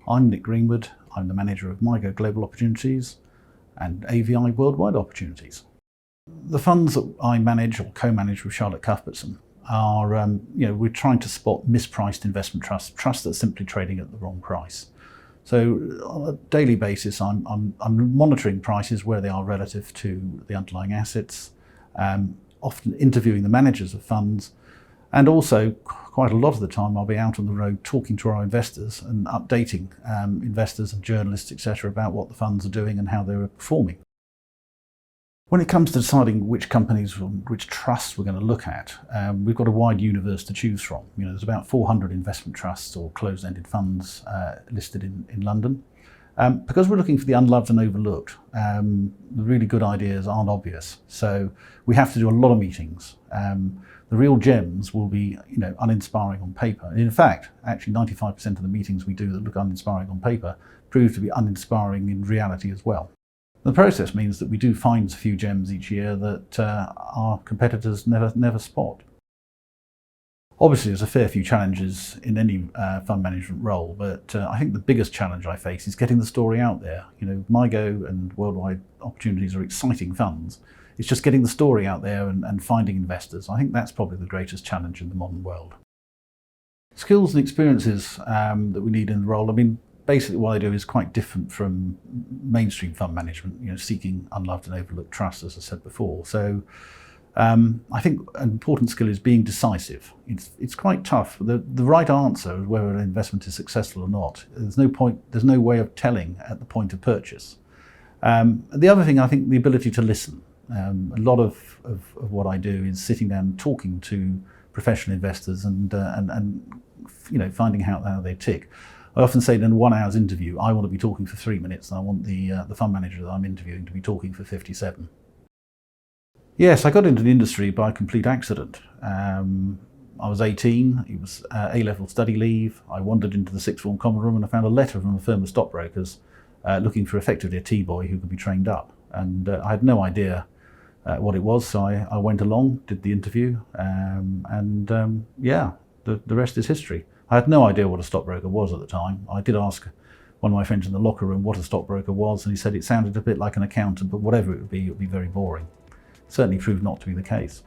I'm Nick Greenwood. I'm the manager of MIGO Global Opportunities and AVI Worldwide Opportunities. The funds that I manage or co-manage with Charlotte Cuthbertson are, we're trying to spot mispriced investment trusts that are simply trading at the wrong price. So on a daily basis, I'm monitoring prices where they are relative to the underlying assets, often interviewing the managers of funds, and also quite a lot of the time I'll be out on the road talking to our investors and updating investors and journalists, etc., about what the funds are doing and how they're performing. When it comes to deciding which companies or which trusts we're going to look at, we've got a wide universe to choose from. There's about 400 investment trusts or closed-ended funds listed in London. Because we're looking for the unloved and overlooked, the really good ideas aren't obvious. So we have to do a lot of meetings. The real gems will be, uninspiring on paper. And in fact, actually 95% of the meetings we do that look uninspiring on paper prove to be uninspiring in reality as well. The process means that we do find a few gems each year that our competitors never spot. Obviously, there's a fair few challenges in any fund management role, but I think the biggest challenge I face is getting the story out there. MIGO and Worldwide Opportunities are exciting funds. It's just getting the story out there and finding investors. I think that's probably the greatest challenge in the modern world. Skills and experiences that we need in the role, basically what I do is quite different from mainstream fund management, seeking unloved and overlooked trusts, as I said before. So I think an important skill is being decisive. It's quite tough. The right answer, whether an investment is successful or not, there's no way of telling at the point of purchase. The other thing, I think, the ability to listen. A lot of what I do is sitting down and talking to professional investors and finding out how they tick. I often say that in a 1 hour's interview, I want to be talking for 3 minutes, and I want the fund manager that I'm interviewing to be talking for 57. Yes, I got into the industry by complete accident. I was 18, it was A-level study leave. I wandered into the sixth form common room and I found a letter from a firm of stockbrokers looking for effectively a T-boy who could be trained up. And I had no idea what it was, so I went along, did the interview, the rest is history. I had no idea what a stockbroker was at the time. I did ask one of my friends in the locker room what a stockbroker was, and he said it sounded a bit like an accountant, but whatever it would be very boring. Certainly proved not to be the case.